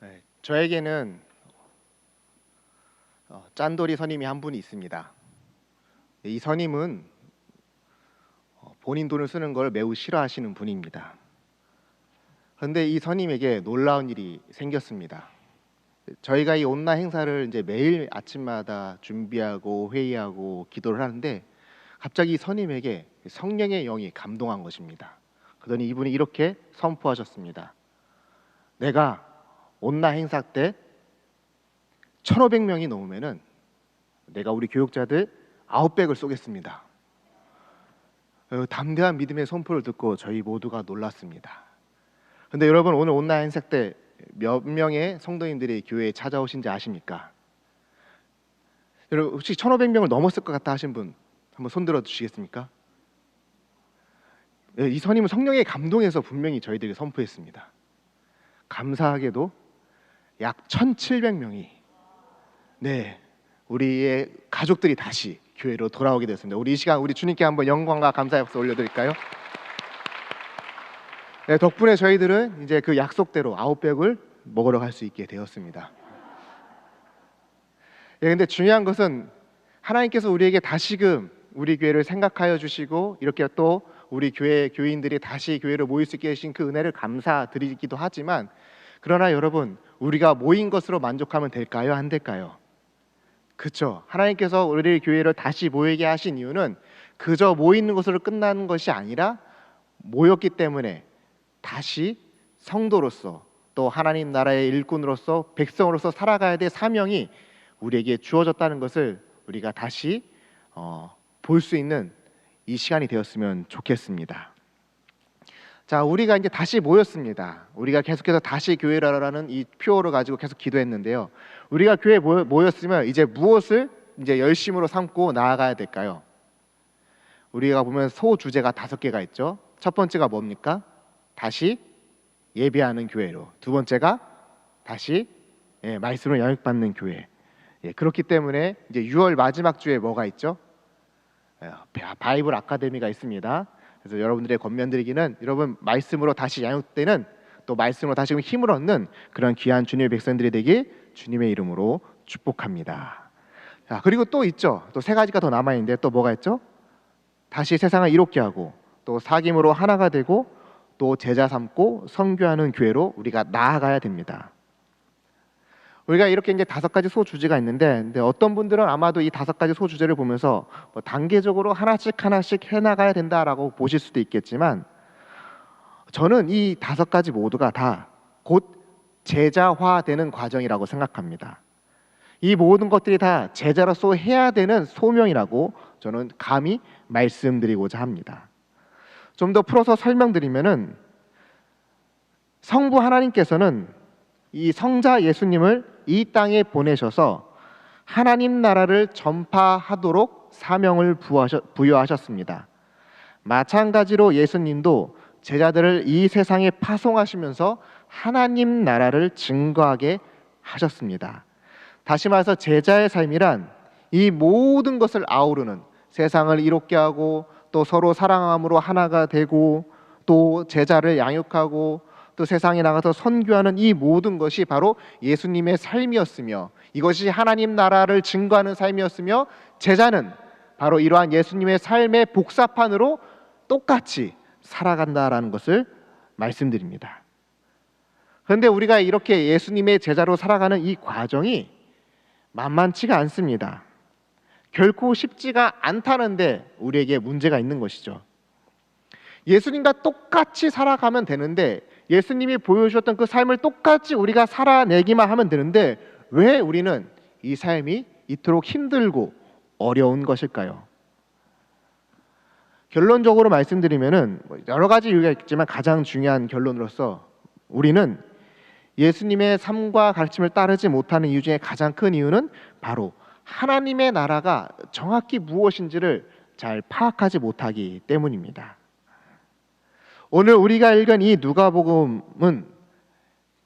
네, 저에게는 짠돌이 선임이 한 분이 있습니다. 이 선임은 본인 돈을 쓰는 걸 매우 싫어하시는 분입니다. 그런데 이 선임에게 놀라운 일이 생겼습니다. 저희가 이 온나 행사를 이제 매일 아침마다 준비하고 회의하고 기도를 하는데 갑자기 이 선임에게 성령의 영이 감동한 것입니다. 그러더니 이분이 이렇게 선포하셨습니다. 내가 온나 행사 때 1,500명이 넘으면은 내가 우리 교육자들 아웃백을 쏘겠습니다. 담대한 믿음의 선포를 듣고 저희 모두가 놀랐습니다. 근데 여러분, 오늘 온라인 행사 때 몇 명의 성도님들이 교회에 찾아오신지 아십니까? 여러분, 혹시 1,500명을 넘었을 것 같다 하신 분 한번 손들어 주시겠습니까? 이 선임은 성령의 감동에서 분명히 저희들에게 선포했습니다. 감사하게도 약 1,700명이 우리의 가족들이 다시 교회로 돌아오게 됐습니다. 우리 이 시간 우리 주님께 한번 영광과 감사의 박수 올려드릴까요? 덕분에 저희들은 이제 그 약속대로 아웃백을 먹으러 갈 수 있게 되었습니다. 근데 중요한 것은 하나님께서 우리에게 다시금 우리 교회를 생각하여 주시고 이렇게 또 우리 교회 교인들이 다시 교회로 모일 수 있게 하신 그 은혜를 감사드리기도 하지만, 그러나 여러분, 우리가 모인 것으로 만족하면 될까요? 안 될까요? 그렇죠. 하나님께서 우리 교회를 다시 모이게 하신 이유는 그저 모이는 것으로 끝나는 것이 아니라 모였기 때문에 다시 성도로서 또 하나님 나라의 일꾼으로서 백성으로서 살아가야 될 사명이 우리에게 주어졌다는 것을 우리가 다시 볼 수 있는 이 시간이 되었으면 좋겠습니다. 자, 우리가 이제 다시 모였습니다. 우리가 계속해서 다시 교회라는 이 표어를 가지고 계속 기도했는데요. 우리가 교회에 모였으면 이제 무엇을 이제 열심으로 삼고 나아가야 될까요? 우리가 보면 소주제가 5개가 있죠. 첫 번째가 뭡니까? 다시 예배하는 교회로. 두 번째가 다시 말씀을 영역받는 교회. 그렇기 때문에 이제 6월 마지막 주에 뭐가 있죠? 바이블 아카데미가 있습니다. 그래서 여러분들의 권면드리기는, 여러분 말씀으로 다시 양육되는, 또 말씀으로 다시 힘을 얻는 그런 귀한 주님의 백성들이 되길 주님의 이름으로 축복합니다. 자, 그리고 또 있죠. 또 3가지가 더 남아 있는데 또 뭐가 있죠? 다시 세상을 이롭게 하고 또 사귐으로 하나가 되고 또 제자 삼고 선교하는 교회로 우리가 나아가야 됩니다. 우리가 이렇게 이제 5가지 소주제가 있는데, 근데 어떤 분들은 아마도 이 5가지 소주제를 보면서 단계적으로 하나씩 해나가야 된다라고 보실 수도 있겠지만, 저는 이 5가지 모두가 다 곧 제자화되는 과정이라고 생각합니다. 이 모든 것들이 다 제자로서 해야 되는 소명이라고 저는 감히 말씀드리고자 합니다. 좀 더 풀어서 설명드리면은, 성부 하나님께서는 이 성자 예수님을 이 땅에 보내셔서 하나님 나라를 전파하도록 사명을 부여하셨습니다. 마찬가지로 예수님도 제자들을 이 세상에 파송하시면서 하나님 나라를 증거하게 하셨습니다. 다시 말해서 제자의 삶이란 이 모든 것을 아우르는, 세상을 이롭게 하고 또 서로 사랑함으로 하나가 되고 또 제자를 양육하고 또 세상에 나가서 선교하는 이 모든 것이 바로 예수님의 삶이었으며, 이것이 하나님 나라를 증거하는 삶이었으며, 제자는 바로 이러한 예수님의 삶의 복사판으로 똑같이 살아간다라는 것을 말씀드립니다. 그런데 우리가 이렇게 예수님의 제자로 살아가는 이 과정이 만만치가 않습니다. 결코 쉽지가 않다는데 우리에게 문제가 있는 것이죠. 예수님과 똑같이 살아가면 되는데, 예수님이 보여주셨던 그 삶을 똑같이 우리가 살아내기만 하면 되는데, 왜 우리는 이 삶이 이토록 힘들고 어려운 것일까요? 결론적으로 말씀드리면은 여러 가지 이유가 있지만, 가장 중요한 결론으로서 우리는 예수님의 삶과 가르침을 따르지 못하는 이유 중에 가장 큰 이유는 바로 하나님의 나라가 정확히 무엇인지를 잘 파악하지 못하기 때문입니다. 오늘 우리가 읽은 이 누가복음은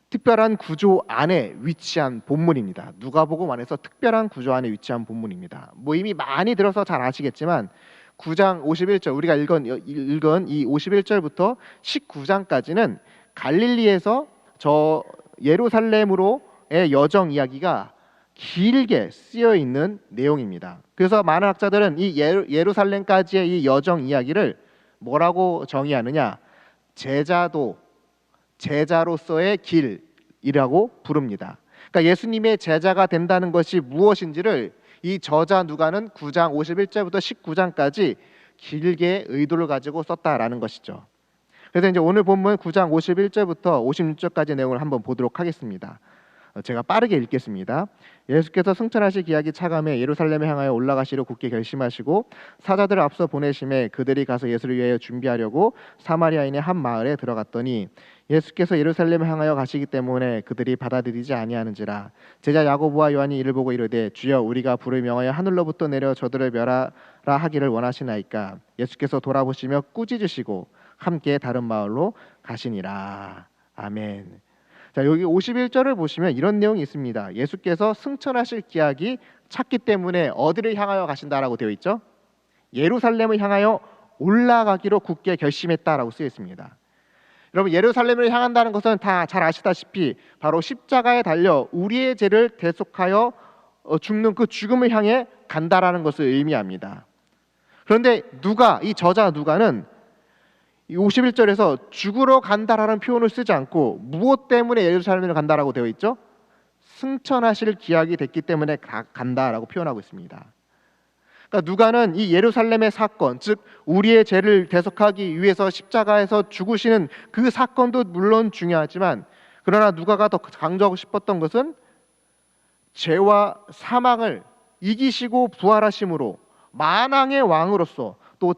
특별한 구조 안에 위치한 본문입니다. 누가복음 안에서 특별한 구조 안에 위치한 본문입니다. 이미 많이 들어서 잘 아시겠지만 9장 51절, 우리가 읽은 이 51절부터 19장까지는 갈릴리에서 저 예루살렘으로의 여정 이야기가 길게 쓰여 있는 내용입니다. 그래서 많은 학자들은 이 예루살렘까지의 이 여정 이야기를 뭐라고 정의하느냐? 제자로서의 길이라고 부릅니다. 그러니까 예수님의 제자가 된다는 것이 무엇인지를 이 저자 누가는 9장 51절부터 19장까지 길게 의도를 가지고 썼다라는 것이죠. 그래서 이제 오늘 본문 9장 51절부터 56절까지 내용을 한번 보도록 하겠습니다. 제가 빠르게 읽겠습니다. 예수께서 승천하실 기약이 차감해 예루살렘에 향하여 올라가시려 굳게 결심하시고 사자들을 앞서 보내심에 그들이 가서 예수를 위하여 준비하려고 사마리아인의 한 마을에 들어갔더니 예수께서 예루살렘에 향하여 가시기 때문에 그들이 받아들이지 아니하는지라. 제자 야고보와 요한이 이를 보고 이르되 주여 우리가 불을 명하여 하늘로부터 내려 저들을 멸하라 하기를 원하시나이까. 예수께서 돌아보시며 꾸짖으시고 함께 다른 마을로 가시니라. 아멘. 자, 여기 51절을 보시면 이런 내용이 있습니다. 예수께서 승천하실 기약이 찼기 때문에 어디를 향하여 가신다라고 되어 있죠? 예루살렘을 향하여 올라가기로 굳게 결심했다라고 쓰여 있습니다. 여러분, 예루살렘을 향한다는 것은 다 잘 아시다시피 바로 십자가에 달려 우리의 죄를 대속하여 죽는 그 죽음을 향해 간다라는 것을 의미합니다. 그런데 이 저자 누가는 이 51절에서 죽으러 간다라는 표현을 쓰지 않고 무엇 때문에 예루살렘을 간다라고 되어 있죠? 승천하실 기약이 됐기 때문에 간다라고 표현하고 있습니다. 그러니까 누가는 이 예루살렘의 사건, 즉 우리의 죄를 대속하기 위해서 십자가에서 죽으시는 그 사건도 물론 중요하지만, 그러나 누가가 더 강조하고 싶었던 것은 죄와 사망을 이기시고 부활하심으로 만왕의 왕으로서 또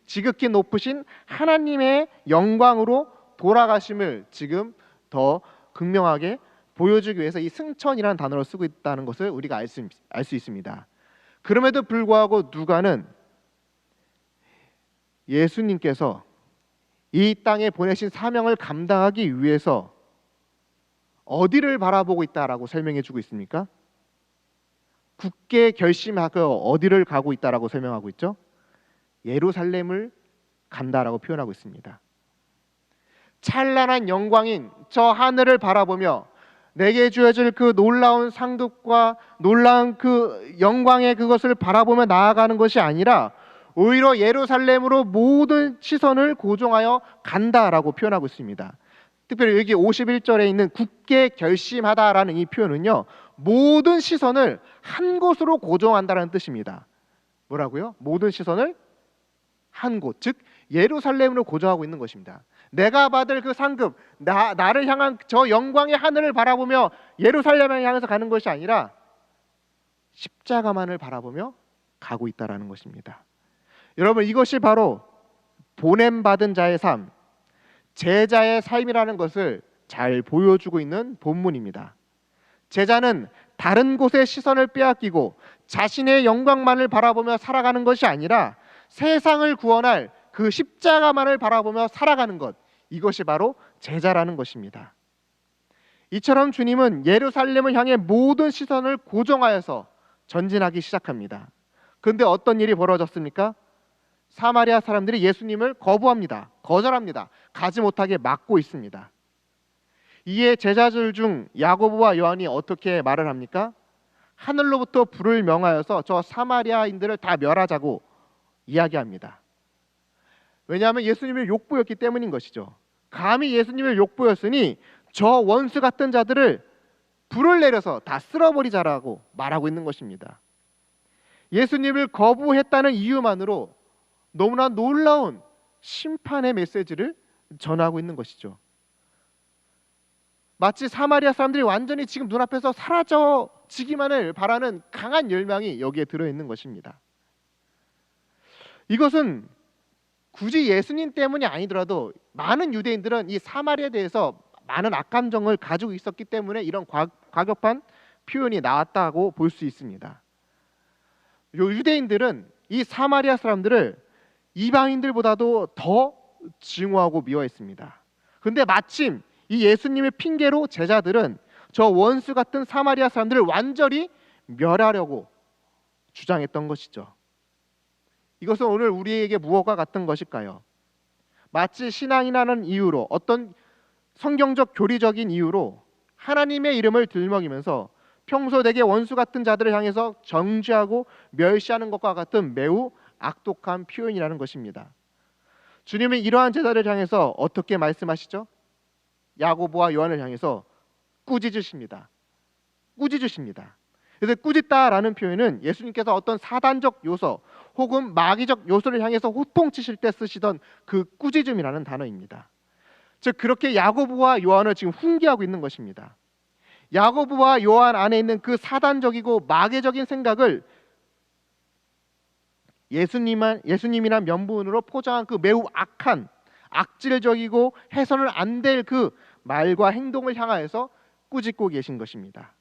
지극히 높으신 하나님의 영광으로 돌아가심을 지금 더 극명하게 보여주기 위해서 이 승천이라는 단어를 쓰고 있다는 것을 우리가 알 수 있습니다. 그럼에도 불구하고 누가는 예수님께서 이 땅에 보내신 사명을 감당하기 위해서 어디를 바라보고 있다라고 설명해 주고 있습니까? 굳게 결심하고 어디를 가고 있다라고 설명하고 있죠? 예루살렘을 간다라고 표현하고 있습니다. 찬란한 영광인 저 하늘을 바라보며 내게 주어질 그 놀라운 상급과 놀라운 그 영광의 그것을 바라보며 나아가는 것이 아니라 오히려 예루살렘으로 모든 시선을 고정하여 간다라고 표현하고 있습니다. 특별히 여기 51절에 있는 굳게 결심하다라는 이 표현은요, 모든 시선을 한 곳으로 고정한다는 뜻입니다. 뭐라고요? 모든 시선을 한 곳, 즉 예루살렘으로 고정하고 있는 것입니다. 내가 받을 그 상급, 나를 향한 저 영광의 하늘을 바라보며 예루살렘을 향해서 가는 것이 아니라 십자가만을 바라보며 가고 있다라는 것입니다. 여러분, 이것이 바로 보냄받은 자의 삶, 제자의 삶이라는 것을 잘 보여주고 있는 본문입니다. 제자는 다른 곳의 시선을 빼앗기고 자신의 영광만을 바라보며 살아가는 것이 아니라 세상을 구원할 그 십자가만을 바라보며 살아가는 것, 이것이 바로 제자라는 것입니다. 이처럼 주님은 예루살렘을 향해 모든 시선을 고정하여서 전진하기 시작합니다. 그런데 어떤 일이 벌어졌습니까? 사마리아 사람들이 예수님을 거절합니다. 가지 못하게 막고 있습니다. 이에 제자들 중 야고보와 요한이 어떻게 말을 합니까? 하늘로부터 불을 명하여서 저 사마리아인들을 다 멸하자고 이야기합니다. 왜냐하면 예수님을 욕보였기 때문인 것이죠. 감히 예수님을 욕보였으니 저 원수 같은 자들을 불을 내려서 다 쓸어버리자라고 말하고 있는 것입니다. 예수님을 거부했다는 이유만으로 너무나 놀라운 심판의 메시지를 전하고 있는 것이죠. 마치 사마리아 사람들이 완전히 지금 눈앞에서 사라져지기만을 바라는 강한 열망이 여기에 들어있는 것입니다. 이것은 굳이 예수님 때문이 아니더라도 많은 유대인들은 이 사마리아에 대해서 많은 악감정을 가지고 있었기 때문에 이런 과격한 표현이 나왔다고 볼 수 있습니다. 유대인들은 이 사마리아 사람들을 이방인들보다도 더 증오하고 미워했습니다. 그런데 마침 이 예수님의 핑계로 제자들은 저 원수 같은 사마리아 사람들을 완전히 멸하려고 주장했던 것이죠. 이것은 오늘 우리에게 무엇과 같은 것일까요? 마치 신앙이라는 이유로, 어떤 성경적 교리적인 이유로 하나님의 이름을 들먹이면서 평소 내게 원수 같은 자들을 향해서 정죄하고 멸시하는 것과 같은 매우 악독한 표현이라는 것입니다. 주님은 이러한 제자를 향해서 어떻게 말씀하시죠? 야고보와 요한을 향해서 꾸짖으십니다. 꾸짖으십니다. 그래서 꾸짖다라는 표현은 예수님께서 어떤 사단적 요소 혹은 마귀적 요소를 향해서 호통치실 때 쓰시던 그 꾸짖음이라는 단어입니다. 즉 그렇게 야고보와 요한을 지금 훈계하고 있는 것입니다. 야고보와 요한 안에 있는 그 사단적이고 마귀적인 생각을 예수님이란 명분으로 포장한 그 매우 악한 악질적이고 해서는 안 될 그 말과 행동을 향하여서 꾸짖고 계신 것입니다.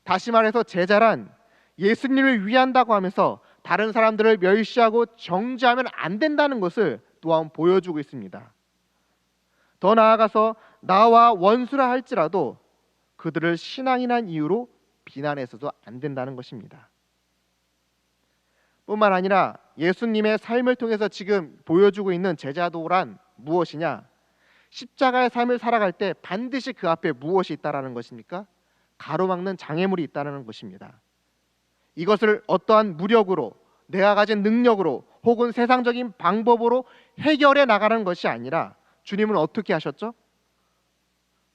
다시 말해서 제자란 예수님을 위한다고 하면서 다른 사람들을 멸시하고 정죄하면 안 된다는 것을 또한 보여주고 있습니다. 더 나아가서 나와 원수라 할지라도 그들을 신앙이란 이유로 비난해서도 안 된다는 것입니다. 뿐만 아니라 예수님의 삶을 통해서 지금 보여주고 있는 제자도란 무엇이냐? 십자가의 삶을 살아갈 때 반드시 그 앞에 무엇이 있다라는 것입니까? 가로막는 장애물이 있다는 것입니다. 이것을 어떠한 무력으로, 내가 가진 능력으로 혹은 세상적인 방법으로 해결해 나가는 것이 아니라 주님은 어떻게 하셨죠?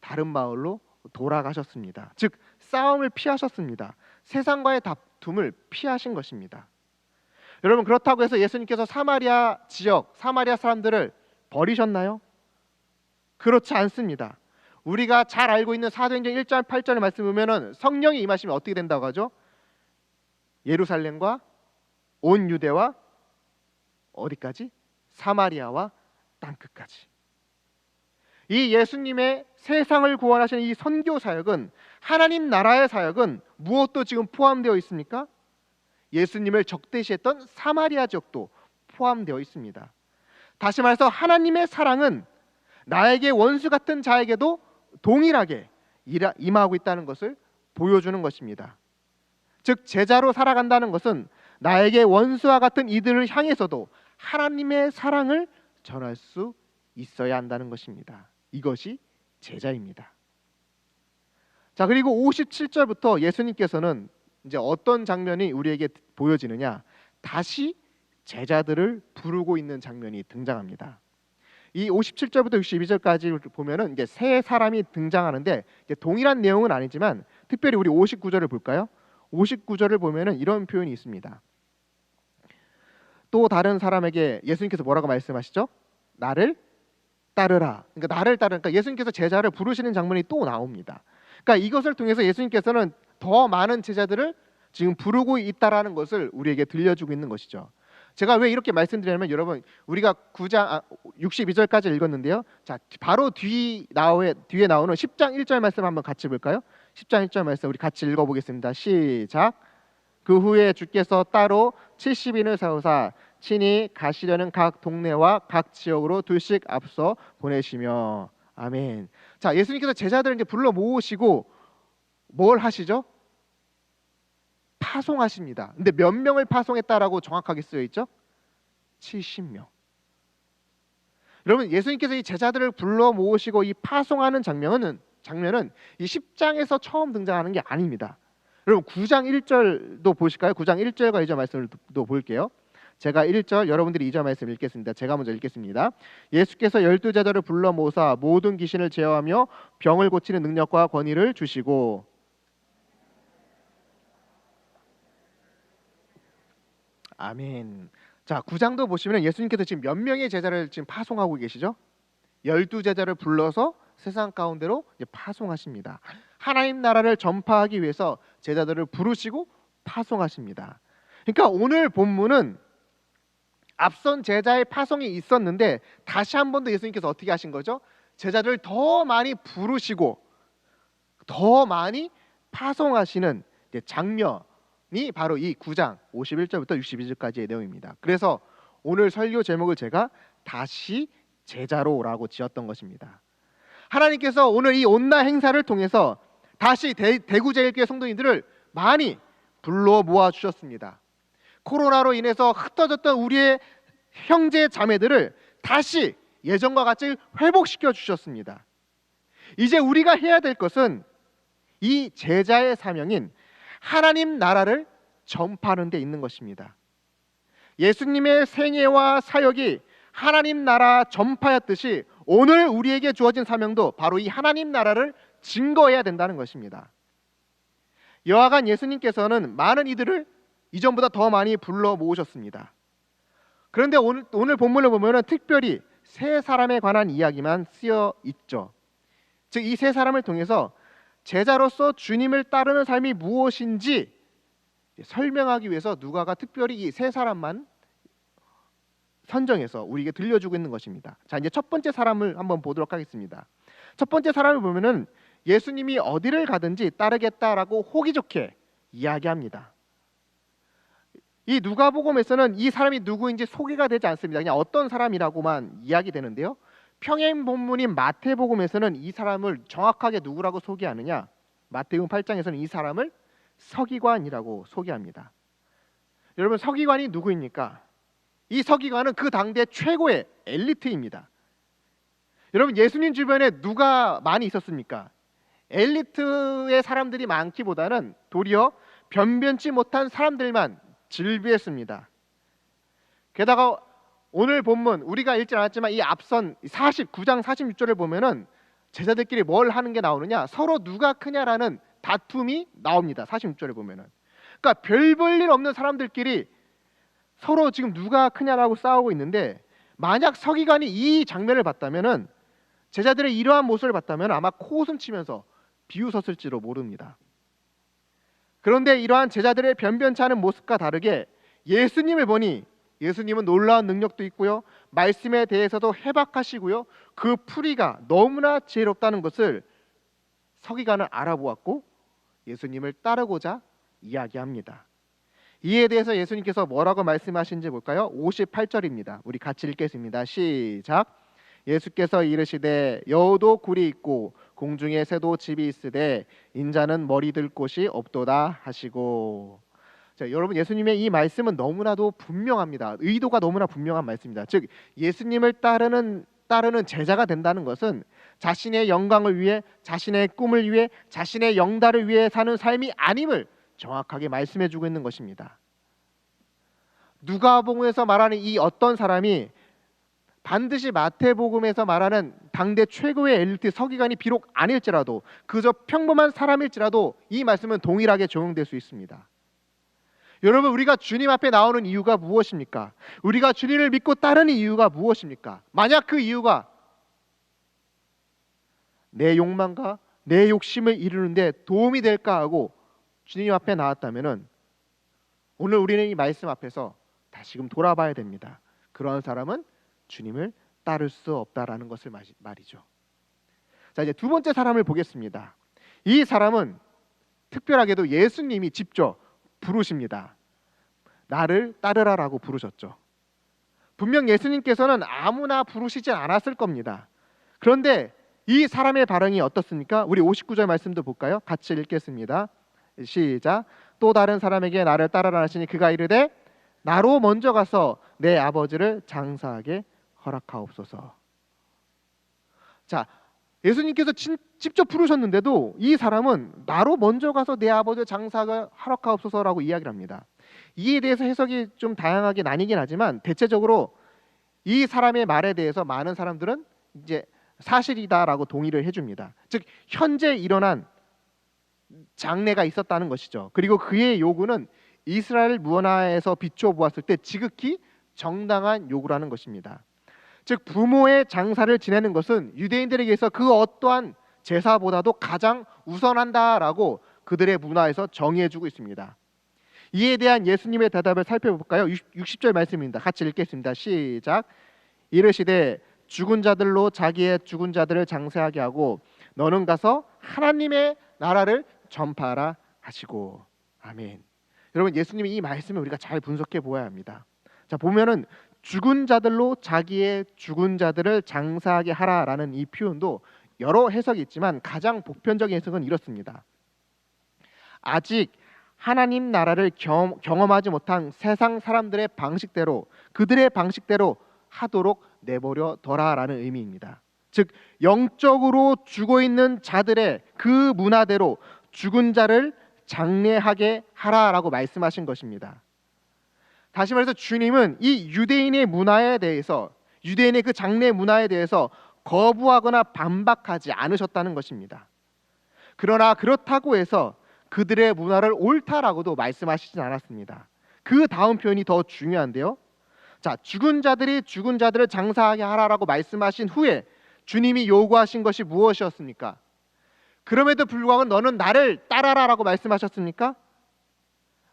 다른 마을로 돌아가셨습니다. 즉 싸움을 피하셨습니다. 세상과의 다툼을 피하신 것입니다. 여러분, 그렇다고 해서 예수님께서 사마리아 지역, 사마리아 사람들을 버리셨나요? 그렇지 않습니다. 우리가 잘 알고 있는 사도행전 1절 8절의 말씀 보면은 성령이 임하시면 어떻게 된다고 하죠? 예루살렘과 온 유대와 어디까지? 사마리아와 땅끝까지. 이 예수님의 세상을 구원하시는 이 선교 사역은, 하나님 나라의 사역은 무엇도 지금 포함되어 있습니까? 예수님을 적대시했던 사마리아 지역도 포함되어 있습니다. 다시 말해서 하나님의 사랑은 나에게 원수 같은 자에게도 동일하게 임하고 있다는 것을 보여주는 것입니다. 즉 제자로 살아간다는 것은 나에게 원수와 같은 이들을 향해서도 하나님의 사랑을 전할 수 있어야 한다는 것입니다. 이것이 제자입니다. 자, 그리고 57절부터 예수님께서는 이제 어떤 장면이 우리에게 보여지느냐? 다시 제자들을 부르고 있는 장면이 등장합니다. 이 57절부터 62절까지 보면은 이제 세 사람이 등장하는데 이제 동일한 내용은 아니지만 특별히 우리 59절을 볼까요? 59절을 보면은 이런 표현이 있습니다. 또 다른 사람에게 예수님께서 뭐라고 말씀하시죠? 나를 따르라. 그러니까 나를 따르라. 그러니까 예수님께서 제자를 부르시는 장면이 또 나옵니다. 그러니까 이것을 통해서 예수님께서는 더 많은 제자들을 지금 부르고 있다라는 것을 우리에게 들려주고 있는 것이죠. 제가 왜 이렇게 말씀드리냐면 여러분, 우리가 62절까지 읽었는데요. 자, 바로 뒤에 나오는 10장 1절 말씀 한번 같이 볼까요? 10장 1절 말씀 우리 같이 읽어보겠습니다. 시작. 그 후에 주께서 따로 70인을 세우사 친히 가시려는 각 동네와 각 지역으로 둘씩 앞서 보내시며. 아멘. 자, 예수님께서 제자들을 이제 불러 모으시고 뭘 하시죠? 파송하십니다. 근데 몇 명을 파송했다라고 정확하게 쓰여 있죠? 70명. 여러분, 예수님께서 이 제자들을 불러 모으시고 이 파송하는 장면은 이 10장에서 처음 등장하는 게 아닙니다. 여러분, 9장 1절도 보실까요? 9장 1절과 2절 말씀을 또 볼게요. 제가 1절, 여러분들이 2절 말씀 읽겠습니다. 제가 먼저 읽겠습니다. 예수께서 12제자를 불러 모으사 모든 귀신을 제어하며 병을 고치는 능력과 권위를 주시고. 아멘. 자, 9장도 보시면 예수님께서 지금 몇 명의 제자를 지금 파송하고 계시죠? 12제자를 불러서 세상 가운데로 이제 파송하십니다. 하나님 나라를 전파하기 위해서 제자들을 부르시고 파송하십니다. 그러니까 오늘 본문은 앞선 제자의 파송이 있었는데 다시 한 번 더 예수님께서 어떻게 하신 거죠? 제자들을 더 많이 부르시고 더 많이 파송하시는 장면이 바로 이 9장 51절부터 62절까지의 내용입니다. 그래서 오늘 설교 제목을 제가 다시 제자로라고 지었던 것입니다. 하나님께서 오늘 이 온나 행사를 통해서 다시 대구제일교회 성도님들을 많이 불러 모아 주셨습니다. 코로나로 인해서 흩어졌던 우리의 형제 자매들을 다시 예전과 같이 회복시켜 주셨습니다. 이제 우리가 해야 될 것은 이 제자의 사명인 하나님 나라를 전파하는 데 있는 것입니다. 예수님의 생애와 사역이 하나님 나라 전파였듯이 오늘 우리에게 주어진 사명도 바로 이 하나님 나라를 증거해야 된다는 것입니다. 여하간 예수님께서는 많은 이들을 이전보다 더 많이 불러 모으셨습니다. 그런데 오늘 본문을 보면 특별히 세 사람에 관한 이야기만 쓰여 있죠. 즉 이 세 사람을 통해서 제자로서 주님을 따르는 삶이 무엇인지 설명하기 위해서 누가가 특별히 이 세 사람만 선정해서 우리에게 들려주고 있는 것입니다. 자, 이제 첫 번째 사람을 한번 보도록 하겠습니다. 첫 번째 사람을 보면은 예수님이 어디를 가든지 따르겠다라고 호기 좋게 이야기합니다. 이 누가복음에서는 이 사람이 누구인지 소개가 되지 않습니다. 그냥 어떤 사람이라고만 이야기되는데요. 평행 본문인 마태복음에서는 이 사람을 정확하게 누구라고 소개하느냐? 마태복음 8장에서는 이 사람을 서기관이라고 소개합니다. 여러분, 서기관이 누구입니까? 이 서기관은 그 당대 최고의 엘리트입니다. 여러분, 예수님 주변에 누가 많이 있었습니까? 엘리트의 사람들이 많기보다는 도리어 변변치 못한 사람들만 즐비했습니다. 게다가 오늘 본문 우리가 읽지 않았지만 이 앞선 49장 46절을 보면은 제자들끼리 뭘 하는 게 나오느냐? 서로 누가 크냐라는 다툼이 나옵니다. 46절을 보면은. 그러니까 별 볼 일 없는 사람들끼리 서로 지금 누가 크냐라고 싸우고 있는데, 만약 서기관이 이 장면을 봤다면은, 제자들의 이러한 모습을 봤다면 아마 코웃음 치면서 비웃었을지도 모릅니다. 그런데 이러한 제자들의 변변치 않은 모습과 다르게 예수님을 보니 예수님은 놀라운 능력도 있고요, 말씀에 대해서도 해박하시고요, 그 풀이가 너무나 지혜롭다는 것을 서기관은 알아보았고 예수님을 따르고자 이야기합니다. 이에 대해서 예수님께서 뭐라고 말씀하신지 볼까요? 58절입니다. 우리 같이 읽겠습니다. 시작. 예수께서 이르시되 여우도 굴이 있고 공중에 새도 집이 있으되 인자는 머리 들 곳이 없도다 하시고. 자, 여러분, 예수님의 이 말씀은 너무나도 분명합니다. 의도가 너무나 분명한 말씀입니다. 즉 예수님을 따르는 제자가 된다는 것은 자신의 영광을 위해, 자신의 꿈을 위해, 자신의 영달을 위해 사는 삶이 아님을 정확하게 말씀해주고 있는 것입니다. 누가복음에서 말하는 이 어떤 사람이 반드시 마태복음에서 말하는 당대 최고의 엘리트 서기관이 비록 아닐지라도, 그저 평범한 사람일지라도 이 말씀은 동일하게 적용될 수 있습니다. 여러분, 우리가 주님 앞에 나오는 이유가 무엇입니까? 우리가 주님을 믿고 따르는 이유가 무엇입니까? 만약 그 이유가 내 욕망과 내 욕심을 이루는데 도움이 될까 하고 주님 앞에 나왔다면은, 오늘 우리는 이 말씀 앞에서 다시금 돌아봐야 됩니다. 그러한 사람은 주님을 따를 수 없다라는 것을 말이죠. 자, 이제 두 번째 사람을 보겠습니다. 이 사람은 특별하게도 예수님이 직접 부르십니다. 나를 따르라라고 부르셨죠. 분명 예수님께서는 아무나 부르시지 않았을 겁니다. 그런데 이 사람의 반응이 어떻습니까? 우리 59절 말씀도 볼까요? 같이 읽겠습니다. 시작. 또 다른 사람에게 나를 따르라 하시니 그가 이르되 나로 먼저 가서 내 아버지를 장사하게 허락하옵소서. 자, 예수님께서 직접 부르셨는데도 이 사람은 나로 먼저 가서 내 아버지를 장사하게 허락하옵소서라고 이야기를 합니다. 이에 대해서 해석이 좀 다양하게 나뉘긴 하지만 대체적으로 이 사람의 말에 대해서 많은 사람들은 이제 사실이다라고 동의를 해줍니다. 즉 현재 일어난 장례가 있었다는 것이죠. 그리고 그의 요구는 이스라엘 문화에서 비추어 보았을 때 지극히 정당한 요구라는 것입니다. 즉 부모의 장사를 지내는 것은 유대인들에게서 그 어떠한 제사보다도 가장 우선한다라고 그들의 문화에서 정의해주고 있습니다. 이에 대한 예수님의 대답을 살펴볼까요? 60절 말씀입니다. 같이 읽겠습니다. 시작. 이르시되 죽은 자들로 자기의 죽은 자들을 장사하게 하고 너는 가서 하나님의 나라를 전파하라 하시고. 아멘. 여러분, 예수님이 이 말씀을 우리가 잘 분석해 보아야 합니다. 자, 보면은 죽은 자들로 자기의 죽은 자들을 장사하게 하라라는 이 표현도 여러 해석이 있지만 가장 보편적인 해석은 이렇습니다. 아직 하나님 나라를 경험하지 못한 세상 사람들의 방식대로, 그들의 방식대로 하도록 내버려 둬라라는 의미입니다. 즉 영적으로 죽어 있는 자들의 그 문화대로 죽은 자를 장례하게 하라라고 말씀하신 것입니다. 다시 말해서 주님은 이 유대인의 문화에 대해서, 유대인의 그 장례 문화에 대해서 거부하거나 반박하지 않으셨다는 것입니다. 그러나 그렇다고 해서 그들의 문화를 옳다라고도 말씀하시진 않았습니다. 그 다음 표현이 더 중요한데요. 자, 죽은 자들이 죽은 자들을 장사하게 하라라고 말씀하신 후에 주님이 요구하신 것이 무엇이었습니까? 그럼에도 불구하고 너는 나를 따라라라고 말씀하셨습니까?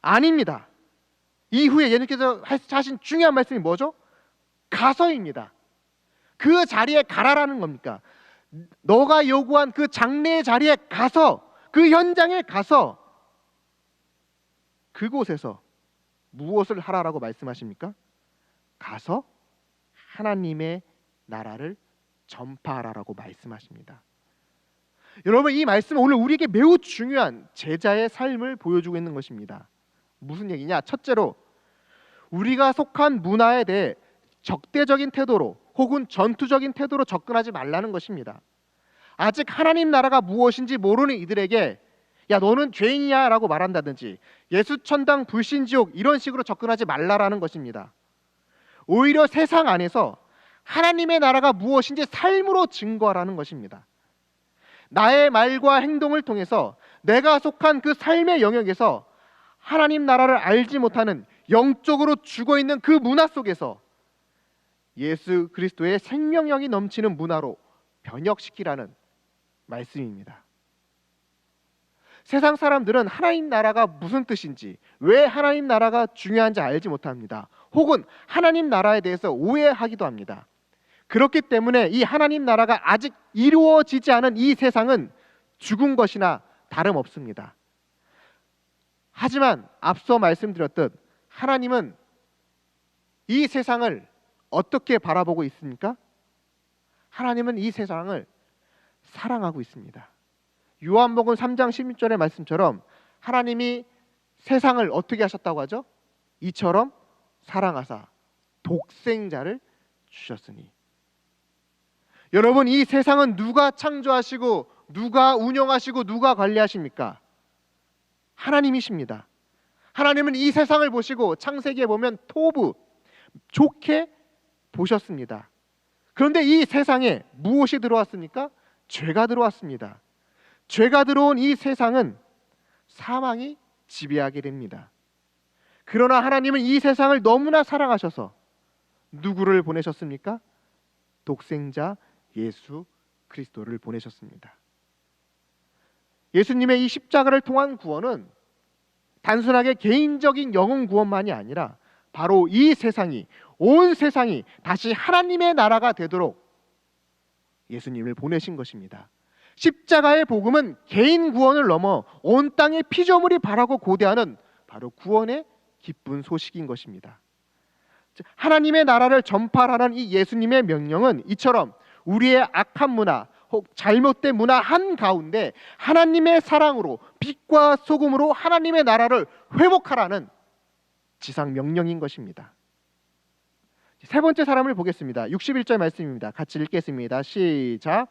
아닙니다. 이후에 예수님께서 하신 중요한 말씀이 뭐죠? 가서입니다. 그 자리에 가라라는 겁니까? 너가 요구한 그 장례의 자리에 가서, 그 현장에 가서 그곳에서 무엇을 하라라고 말씀하십니까? 가서 하나님의 나라를 전파하라라고 말씀하십니다. 여러분, 이 말씀은 오늘 우리에게 매우 중요한 제자의 삶을 보여주고 있는 것입니다. 무슨 얘기냐? 첫째로 우리가 속한 문화에 대해 적대적인 태도로 혹은 전투적인 태도로 접근하지 말라는 것입니다. 아직 하나님 나라가 무엇인지 모르는 이들에게 야 너는 죄인이야 라고 말한다든지 예수천당 불신지옥 이런 식으로 접근하지 말라라는 것입니다. 오히려 세상 안에서 하나님의 나라가 무엇인지 삶으로 증거하라는 것입니다. 나의 말과 행동을 통해서 내가 속한 그 삶의 영역에서 하나님 나라를 알지 못하는 영적으로 죽어있는 그 문화 속에서 예수 그리스도의 생명력이 넘치는 문화로 변혁시키라는 말씀입니다. 세상 사람들은 하나님 나라가 무슨 뜻인지, 왜 하나님 나라가 중요한지 알지 못합니다. 혹은 하나님 나라에 대해서 오해하기도 합니다. 그렇기 때문에 이 하나님 나라가 아직 이루어지지 않은 이 세상은 죽은 것이나 다름없습니다. 하지만 앞서 말씀드렸듯 하나님은 이 세상을 어떻게 바라보고 있습니까? 하나님은 이 세상을 사랑하고 있습니다. 요한복음 3장 16절의 말씀처럼 하나님이 세상을 어떻게 하셨다고 하죠? 이처럼 사랑하사 독생자를 주셨으니. 여러분, 이 세상은 누가 창조하시고 누가 운영하시고 누가 관리하십니까? 하나님이십니다. 하나님은 이 세상을 보시고 창세기에 보면 토부, 좋게 보셨습니다. 그런데 이 세상에 무엇이 들어왔습니까? 죄가 들어왔습니다. 죄가 들어온 이 세상은 사망이 지배하게 됩니다. 그러나 하나님은 이 세상을 너무나 사랑하셔서 누구를 보내셨습니까? 독생자 예수 그리스도를 보내셨습니다. 예수님의 이 십자가를 통한 구원은 단순하게 개인적인 영혼 구원만이 아니라 바로 이 세상이, 온 세상이 다시 하나님의 나라가 되도록 예수님을 보내신 것입니다. 십자가의 복음은 개인 구원을 넘어 온 땅의 피조물이 바라고 고대하는 바로 구원의 기쁜 소식인 것입니다. 하나님의 나라를 전파하라는 이 예수님의 명령은 이처럼 우리의 악한 문화 혹 잘못된 문화 한가운데 하나님의 사랑으로 빛과 소금으로 하나님의 나라를 회복하라는 지상 명령인 것입니다. 세 번째 사람을 보겠습니다. 61절 말씀입니다. 같이 읽겠습니다. 시작.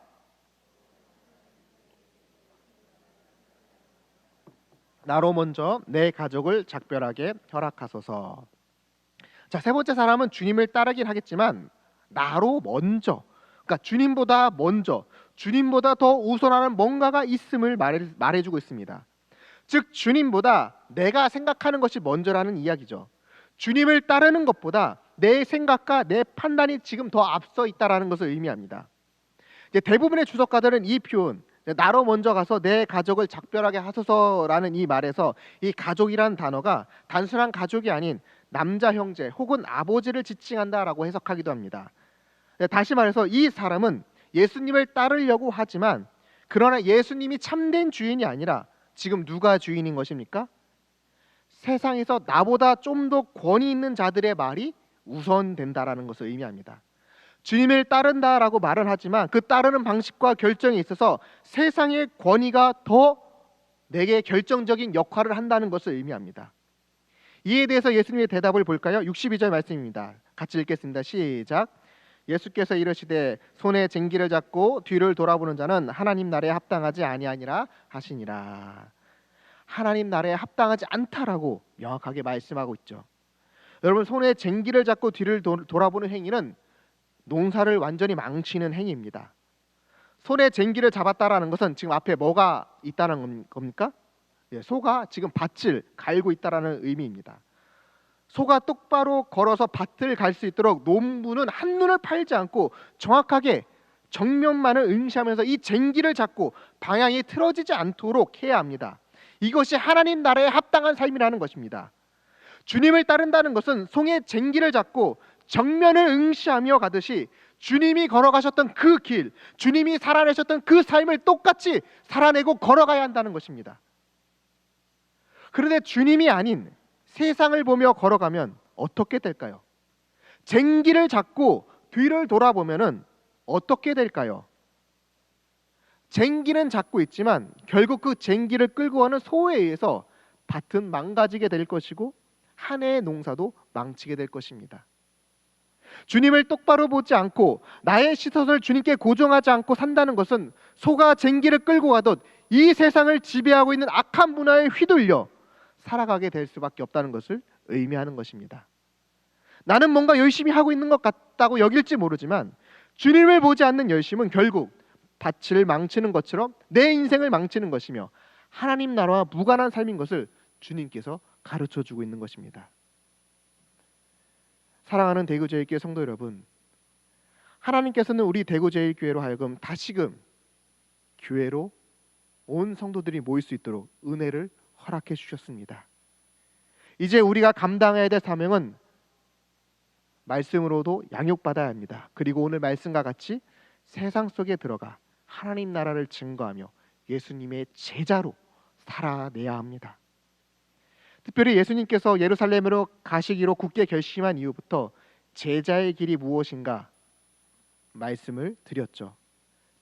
나로 먼저 내 가족을 작별하게 허락하소서. 자, 세 번째 사람은 주님을 따르긴 하겠지만 나로 먼저, 그러니까 주님보다 먼저, 주님보다 더 우선하는 뭔가가 있음을 말해주고 있습니다. 즉 주님보다 내가 생각하는 것이 먼저라는 이야기죠. 주님을 따르는 것보다 내 생각과 내 판단이 지금 더 앞서 있다라는 것을 의미합니다. 이제 대부분의 주석가들은 이 표현, 나로 먼저 가서 내 가족을 작별하게 하소서라는 이 말에서 이 가족이라는 단어가 단순한 가족이 아닌 남자 형제 혹은 아버지를 지칭한다라고 해석하기도 합니다. 다시 말해서 이 사람은 예수님을 따르려고 하지만 그러나 예수님이 참된 주인이 아니라 지금 누가 주인인 것입니까? 세상에서 나보다 좀 더 권위 있는 자들의 말이 우선된다라는 것을 의미합니다. 주님을 따른다라고 말은 하지만 그 따르는 방식과 결정에 있어서 세상의 권위가 더 내게 결정적인 역할을 한다는 것을 의미합니다. 이에 대해서 예수님의 대답을 볼까요? 62절 말씀입니다. 같이 읽겠습니다. 시작. 예수께서 이르시되 손에 쟁기를 잡고 뒤를 돌아보는 자는 하나님 나라에 합당하지 아니하니라 하시니라. 하나님 나라에 합당하지 않다라고 명확하게 말씀하고 있죠. 여러분, 손에 쟁기를 잡고 뒤를 돌아보는 행위는 농사를 완전히 망치는 행위입니다. 손에 쟁기를 잡았다라는 것은 지금 앞에 뭐가 있다는 겁니까? 소가 지금 밭을 갈고 있다라는 의미입니다. 소가 똑바로 걸어서 밭을 갈 수 있도록 농부는 한눈을 팔지 않고 정확하게 정면만을 응시하면서 이 쟁기를 잡고 방향이 틀어지지 않도록 해야 합니다. 이것이 하나님 나라에 합당한 삶이라는 것입니다. 주님을 따른다는 것은 손에 쟁기를 잡고 정면을 응시하며 가듯이 주님이 걸어가셨던 그 길, 주님이 살아내셨던 그 삶을 똑같이 살아내고 걸어가야 한다는 것입니다. 그런데 주님이 아닌 세상을 보며 걸어가면 어떻게 될까요? 쟁기를 잡고 뒤를 돌아보면은 어떻게 될까요? 쟁기는 잡고 있지만 결국 그 쟁기를 끌고 가는 소에 의해서 밭은 망가지게 될 것이고 한 해의 농사도 망치게 될 것입니다. 주님을 똑바로 보지 않고 나의 시선을 주님께 고정하지 않고 산다는 것은 소가 쟁기를 끌고 가듯 이 세상을 지배하고 있는 악한 문화에 휘둘려 살아가게 될 수밖에 없다는 것을 의미하는 것입니다. 나는 뭔가 열심히 하고 있는 것 같다고 여길지 모르지만 주님을 보지 않는 열심은 결국 밭을 망치는 것처럼 내 인생을 망치는 것이며 하나님 나라와 무관한 삶인 것을 주님께서 가르쳐주고 있는 것입니다. 사랑하는 대구제일교회 성도 여러분, 하나님께서는 우리 대구제일교회로 하여금 다시금 교회로 온 성도들이 모일 수 있도록 은혜를 허락해 주셨습니다. 이제 우리가 감당해야 될 사명은 말씀으로도 양육받아야 합니다. 그리고 오늘 말씀과 같이 세상 속에 들어가 하나님 나라를 증거하며 예수님의 제자로 살아내야 합니다. 특별히 예수님께서 예루살렘으로 가시기로 굳게 결심한 이후부터 제자의 길이 무엇인가 말씀을 드렸죠.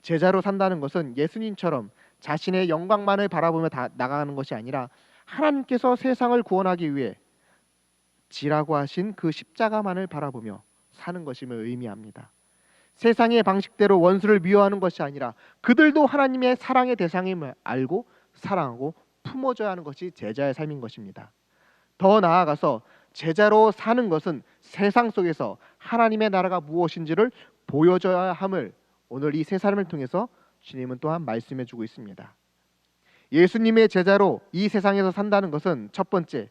제자로 산다는 것은 예수님처럼 자신의 영광만을 바라보며 나가는 것이 아니라 하나님께서 세상을 구원하기 위해 지라고 하신 그 십자가만을 바라보며 사는 것임을 의미합니다. 세상의 방식대로 원수를 미워하는 것이 아니라 그들도 하나님의 사랑의 대상임을 알고 사랑하고 품어줘야 하는 것이 제자의 삶인 것입니다. 더 나아가서 제자로 사는 것은 세상 속에서 하나님의 나라가 무엇인지를 보여줘야 함을 오늘 이 세 사람을 통해서 주님은 또한 말씀해 주고 있습니다. 예수님의 제자로 이 세상에서 산다는 것은 첫 번째,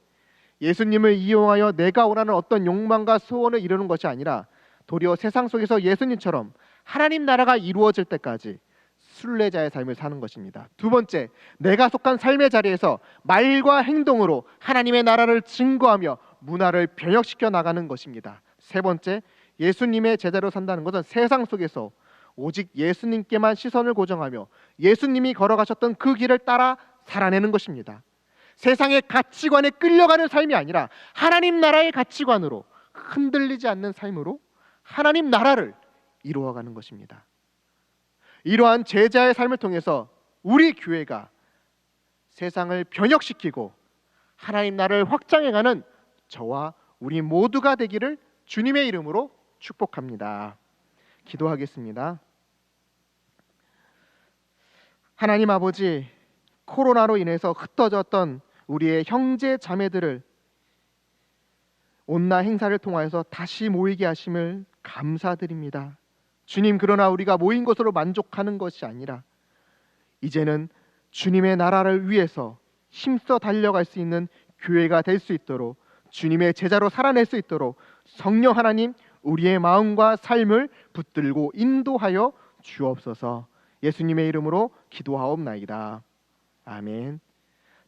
예수님을 이용하여 내가 원하는 어떤 욕망과 소원을 이루는 것이 아니라 도리어 세상 속에서 예수님처럼 하나님 나라가 이루어질 때까지 순례자의 삶을 사는 것입니다. 두 번째, 내가 속한 삶의 자리에서 말과 행동으로 하나님의 나라를 증거하며 문화를 변혁시켜 나가는 것입니다. 세 번째, 예수님의 제자로 산다는 것은 세상 속에서 오직 예수님께만 시선을 고정하며 예수님이 걸어가셨던 그 길을 따라 살아내는 것입니다. 세상의 가치관에 끌려가는 삶이 아니라 하나님 나라의 가치관으로 흔들리지 않는 삶으로 하나님 나라를 이루어가는 것입니다. 이러한 제자의 삶을 통해서 우리 교회가 세상을 변혁시키고 하나님 나라를 확장해가는 저와 우리 모두가 되기를 주님의 이름으로 축복합니다. 기도하겠습니다. 하나님 아버지, 코로나로 인해서 흩어졌던 우리의 형제 자매들을 온나 행사를 통하여서 다시 모이게 하심을 감사드립니다. 주님, 그러나 우리가 모인 것으로 만족하는 것이 아니라 이제는 주님의 나라를 위해서 힘써 달려갈 수 있는 교회가 될 수 있도록 주님의 제자로 살아낼 수 있도록 성령 하나님, 우리의 마음과 삶을 붙들고 인도하여 주옵소서. 예수님의 이름으로 기도하옵나이다. 아멘.